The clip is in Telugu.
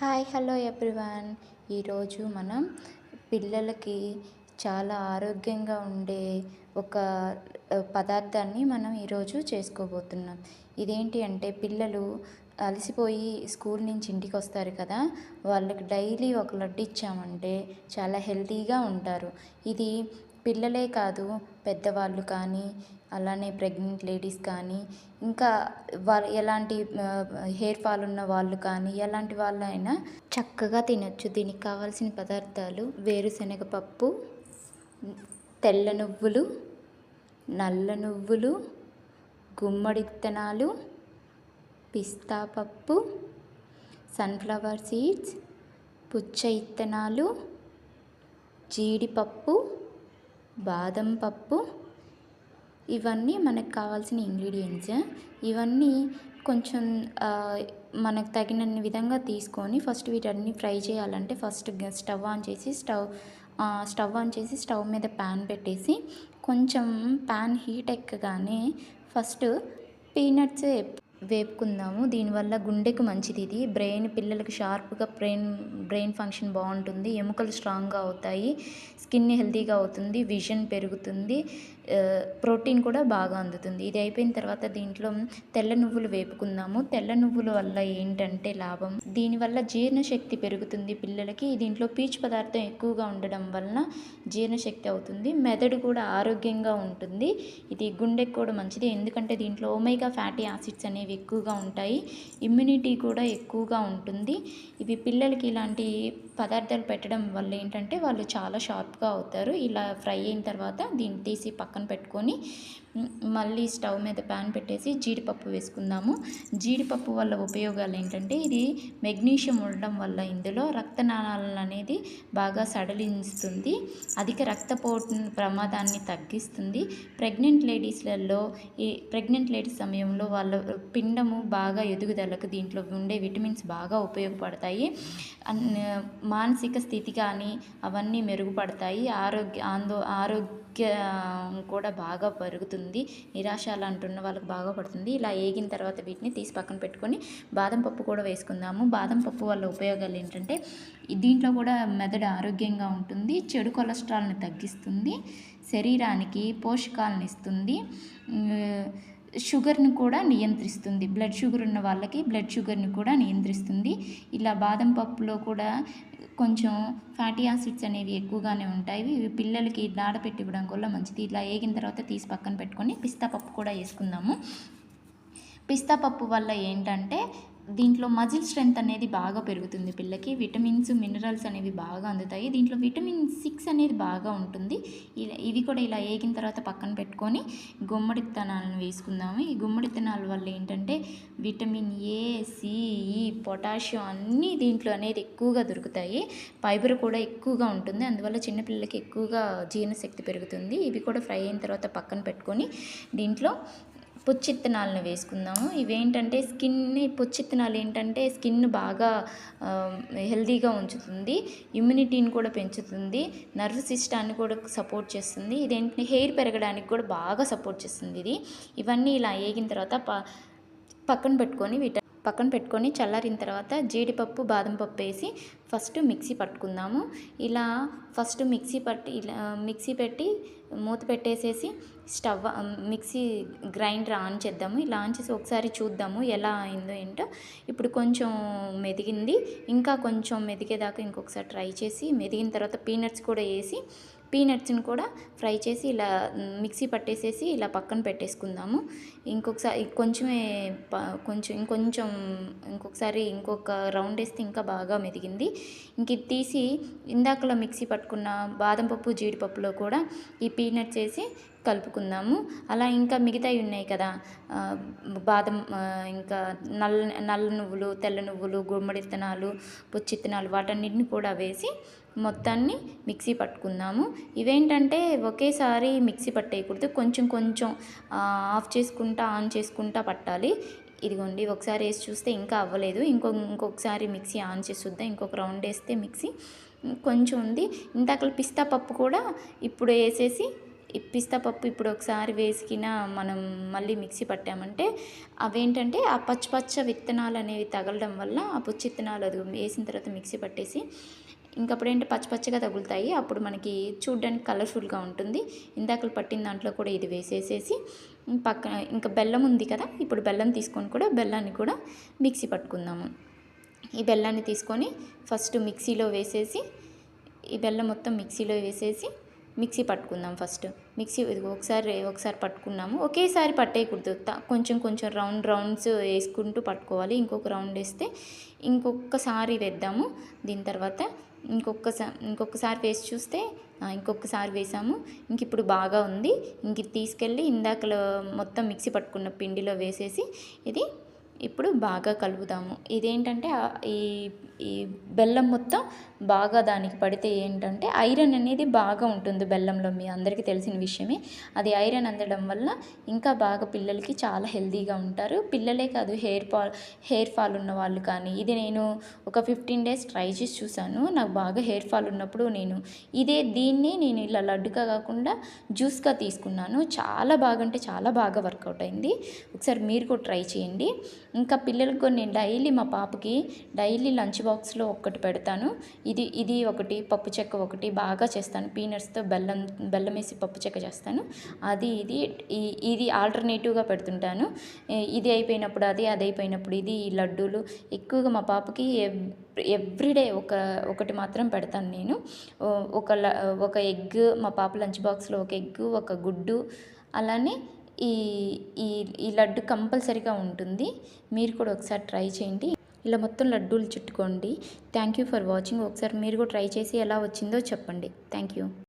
Hi hello everyone. ఈరోజు మనం పిల్లలకి చాలా ఆరోగ్యంగా ఉండే ఒక పదార్థాన్ని మనం ఈరోజు చేసుకోబోతున్నాం. ఇదేంటి అంటే పిల్లలు అలసిపోయి స్కూల్ నుంచి ఇంటికి వస్తారు కదా, వాళ్ళకి డైలీ ఒక లడ్డు ఇచ్చామంటే చాలా హెల్తీగా ఉంటారు. ఇది పిల్లలే కాదు, పెద్దవాళ్ళు కానీ, అలానే ప్రెగ్నెంట్ లేడీస్ కానీ, ఇంకా వాళ్ళు ఎలాంటి హెయిర్ ఫాల్ ఉన్న వాళ్ళు కానీ, ఎలాంటి వాళ్ళైనా చక్కగా తినొచ్చు. దీనికి కావాల్సిన పదార్థాలు: వేరుశనగ పప్పు, తెల్ల నువ్వులు, నల్ల నువ్వులు, గుమ్మడి విత్తనాలు, పిస్తా పప్పు, సన్ఫ్లవర్ సీడ్స్, పుచ్చ విత్తనాలు, జీడిపప్పు, బాదం పప్పు. ఇవన్నీ మనకు కావాల్సిన ఇంగ్రీడియంట్స్. ఇవన్నీ కొంచెం మనకు తగినన్ని విధంగా తీసుకొని ఫస్ట్ వీటన్ని ఫ్రై చేయాలంటే ఫస్ట్ స్టవ్ ఆన్ చేసి స్టవ్ మీద ప్యాన్ పెట్టేసి కొంచెం ప్యాన్ హీట్ ఎక్కగానే ఫస్ట్ పీనట్స్ వేపుకుందాము. దీనివల్ల గుండెకు మంచిది. ఇది పిల్లలకి షార్ప్గా బ్రెయిన్ ఫంక్షన్ బాగుంటుంది, ఎముకలు స్ట్రాంగ్గా అవుతాయి, స్కిన్ హెల్తీగా అవుతుంది, విజన్ పెరుగుతుంది, ప్రోటీన్ కూడా బాగా అందుతుంది. ఇది అయిపోయిన తర్వాత దీంట్లో తెల్ల నువ్వులు వేపుకుందాము. తెల్ల నువ్వుల వల్ల ఏంటంటే లాభం, దీనివల్ల జీర్ణశక్తి పెరుగుతుంది పిల్లలకి. దీంట్లో పీచు పదార్థం ఎక్కువగా ఉండడం వలన జీర్ణశక్తి అవుతుంది, మెదడు కూడా ఆరోగ్యంగా ఉంటుంది. ఇది గుండెకు కూడా మంచిది, ఎందుకంటే దీంట్లో ఒమేగా ఫ్యాటీ యాసిడ్స్ అనేవి ఎక్కువగా ఉంటాయి, ఇమ్యూనిటీ కూడా ఎక్కువగా ఉంటుంది. ఇవి పిల్లలకి ఇలాంటి పదార్థాలు పెట్టడం వల్ల ఏంటంటే వాళ్ళు చాలా షార్ప్గా అవుతారు. ఇలా ఫ్రై అయిన తర్వాత దీన్ని తీసి పక్కన పెట్టుకొని మళ్ళీ స్టవ్ మీద ప్యాన్ పెట్టేసి జీడిపప్పు వేసుకుందాము. జీడిపప్పు వల్ల ఉపయోగాలు ఏంటంటే, ఇది మెగ్నీషియం ఉండడం వల్ల ఇందులో రక్తనాళాలను అనేది బాగా సడలిస్తుంది, అధిక రక్తపోటు ప్రమాదాన్ని తగ్గిస్తుంది. ప్రెగ్నెంట్ లేడీస్ సమయంలో వాళ్ళ పిండము బాగా ఎదుగుదలకు దీంట్లో ఉండే విటమిన్స్ బాగా ఉపయోగపడతాయి. మానసిక స్థితి కానీ అవన్నీ మెరుగుపడతాయి. ఆరోగ్యం కూడా బాగా పెరుగుతుంది, నిరాశ అంటున్న వాళ్ళకి బాగా పడుతుంది. ఇలా ఏగిన తర్వాత వీటిని తీసి పక్కన పెట్టుకొని బాదం పప్పు కూడా వేసుకుందాము. బాదం పప్పు వల్ల ఉపయోగాలు ఏంటంటే, దీంట్లో కూడా మెదడు ఆరోగ్యంగా ఉంటుంది, చెడు కొలెస్ట్రాల్ని తగ్గిస్తుంది, శరీరానికి పోషకాలను ఇస్తుంది, షుగర్ని కూడా నియంత్రిస్తుంది. బ్లడ్ షుగర్ ఉన్న వాళ్ళకి బ్లడ్ షుగర్ని కూడా నియంత్రిస్తుంది. ఇలా బాదం పప్పులో కూడా కొంచెం ఫ్యాటీ యాసిడ్స్ అనేవి ఎక్కువగానే ఉంటాయి. ఇవి పిల్లలకి నానబెట్టి ఇవ్వడం వల్ల మంచిది. ఇలా వేగిన తర్వాత తీసి పక్కన పెట్టుకొని పిస్తా పప్పు కూడా వేసుకుందాము. పిస్తా పప్పు వల్ల ఏంటంటే, దీంట్లో మజిల్ స్ట్రెంత్ అనేది బాగా పెరుగుతుంది పిల్లకి, విటమిన్స్ మినరల్స్ అనేవి బాగా అందుతాయి. దీంట్లో విటమిన్ 6 అనేది బాగా ఉంటుంది. ఇవి కూడా ఇలా వేగిన తర్వాత పక్కన పెట్టుకొని గుమ్మడి విత్తనాలను వేసుకుందాము. ఈ గుమ్మడి విత్తనాల వల్ల ఏంటంటే విటమిన్ ఏ, సి, ఈ, పొటాషియం అన్నీ దీంట్లో అనేది ఎక్కువగా దొరుకుతాయి. ఫైబర్ కూడా ఎక్కువగా ఉంటుంది, అందువల్ల చిన్నపిల్లలకి ఎక్కువగా జీర్ణశక్తి పెరుగుతుంది. ఇవి కూడా ఫ్రై అయిన తర్వాత పక్కన పెట్టుకొని దీంట్లో పుచ్చిత్తనాలను వేసుకుందాము. ఇవేంటంటే పుచ్చిత్తనాలు ఏంటంటే స్కిన్ బాగా హెల్తీగా ఉంచుతుంది, ఇమ్యూనిటీని కూడా పెంచుతుంది, నర్వ్ సిస్టాన్ని కూడా సపోర్ట్ చేస్తుంది. ఇదేంటంటే హెయిర్ పెరగడానికి కూడా బాగా సపోర్ట్ చేస్తుంది. ఇవన్నీ ఇలా వేగిన తర్వాత పక్కన పెట్టుకొని చల్లారిన తర్వాత జీడిపప్పు, బాదం పప్పు వేసి ఫస్ట్ మిక్సీ పట్టుకుందాము. ఇలా ఫస్ట్ మిక్సీ పెట్టి మూత పెట్టేసేసి మిక్సీ గ్రైండర్ ఆన్ చేద్దాము. ఇలా ఆన్ చేసి ఒకసారి చూద్దాము ఎలా అయిందో ఏంటో. ఇప్పుడు కొంచెం మెదిగింది, ఇంకా కొంచెం మెదిగేదాకా ఇంకొకసారి ట్రై చేసి మెదిగిన తర్వాత పీనట్స్ని కూడా ఫ్రై చేసి ఇలా మిక్సీ పట్టేసేసి ఇలా పక్కన పెట్టేసుకుందాము. ఇంకొక రౌండ్ వేస్తే ఇంకా బాగా మెదిగింది. ఇది తీసి ఇందాకలో మిక్సీ పట్టుకున్న బాదం పప్పు, జీడిపప్పులో కూడా ఈ పీనట్స్ వేసి కలుపుకుందాము. అలా ఇంకా మిగతాయి ఉన్నాయి కదా, బాదం, ఇంకా నల్ల నువ్వులు, తెల్ల నువ్వులు, గుమ్మడి విత్తనాలు, పుచ్చి విత్తనాలు, వాటన్నిటిని కూడా వేసి మొత్తాన్ని మిక్సీ పట్టుకుందాము. ఇవేంటంటే ఒకేసారి మిక్సీ పట్టేయకూడదు, కొంచెం కొంచెం ఆన్ చేసుకుంటా పట్టాలి. ఇదిగోండి, ఒకసారి వేసి చూస్తే ఇంకా అవ్వలేదు, ఇంకొకసారి మిక్సీ ఆన్ చేసి చూద్దాం. ఇంకొక రౌండ్ వేస్తే మిక్సీ కొంచెం ఉంది. ఇందాక పిస్తా పప్పు కూడా ఇప్పుడు వేసేసి ఈ పిస్తా పప్పు ఇప్పుడు ఒకసారి వేసికిన మనం మళ్ళీ మిక్సీ పట్టామంటే అవేంటంటే ఆ పచ్చి పచ్చ విత్తనాలు అనేవి తగలడం వల్ల ఆ పుచ్చి విత్తనాలు అది వేసిన తర్వాత మిక్సీ పట్టేసి ఇంకప్పుడు ఏంటి పచ్చి పచ్చగా తగులుతాయి, అప్పుడు మనకి చూడడానికి కలర్ఫుల్గా ఉంటుంది. ఇందాకలు పట్టిన దాంట్లో కూడా ఇది వేసేసేసి పక్కన ఇంకా బెల్లం ఉంది కదా, ఇప్పుడు బెల్లం తీసుకొని కూడా బెల్లాన్ని కూడా మిక్సీ పట్టుకుందాము. ఈ బెల్లాన్ని తీసుకొని ఫస్ట్ మిక్సీలో వేసేసి ఈ బెల్లం మొత్తం మిక్సీలో వేసేసి మిక్సీ పట్టుకుందాం. ఫస్ట్ మిక్సీ ఒకసారి పట్టుకున్నాము, ఒకేసారి పట్టేయకూడదు, కొంచెం కొంచెం రౌండ్స్ వేసుకుంటూ పట్టుకోవాలి. ఇంకొక రౌండ్ వేస్తే ఇంకొకసారి వేద్దాము. దీని తర్వాత ఇంకొకసారి వేసి చూస్తే ఇంకొకసారి వేసాము. ఇంక ఇప్పుడు బాగా ఉంది. ఇంక తీసుకెళ్ళి ఇందాకలో మొత్తం మిక్సీ పట్టుకున్న పిండిలో వేసేసి ఇది ఇప్పుడు బాగా కలుపుదాము. ఇదేంటంటే ఈ ఈ బెల్లం మొత్తం బాగా దానికి పడితే ఏంటంటే ఐరన్ అనేది బాగా ఉంటుంది బెల్లంలో, మీ అందరికీ తెలిసిన విషయమే. అది ఐరన్ అందడం వల్ల ఇంకా బాగా పిల్లలకి చాలా హెల్తీగా ఉంటారు. పిల్లలే కాదు, హెయిర్ ఫాల్ ఉన్న వాళ్ళు కానీ. ఇది నేను ఒక 15 days ట్రై చేసి చూశాను. నాకు బాగా హెయిర్ ఫాల్ ఉన్నప్పుడు దీన్ని నేను ఇలా లడ్డుగా కాకుండా జ్యూస్గా తీసుకున్నాను. చాలా బాగా అంటే చాలా బాగా వర్కౌట్ అయింది. ఒకసారి మీరు కూడా ట్రై చేయండి. ఇంకా పిల్లలకు నేను మా పాపకి డైలీ లంచ్ బాక్స్లో ఒక్కటి పెడతాను. ఇది ఒకటి, పప్పు చెక్క ఒకటి బాగా చేస్తాను. పీనట్స్తో బెల్లం వేసి పప్పు చెక్క చేస్తాను. ఇది ఆల్టర్నేటివ్గా పెడుతుంటాను. ఇది అయిపోయినప్పుడు అది అయిపోయినప్పుడు ఇది. ఈ లడ్డూలు ఎక్కువగా మా పాపకి ఎవ్రీడే ఒకటి మాత్రం పెడతాను నేను. ఒక ఎగ్, మా పాప లంచ్ బాక్స్లో ఒక ఎగ్, ఒక గుడ్డు, అలానే ఈ ఈ లడ్డు కంపల్సరీగా ఉంటుంది. మీరు కూడా ఒకసారి ట్రై చేయండి. ఇలా మొత్తం లడ్డూలు చుట్టుకోండి. Thank you for watching. ఒకసారి మీరు కూడా ట్రై చేసి ఎలా వచ్చిందో చెప్పండి. Thank you.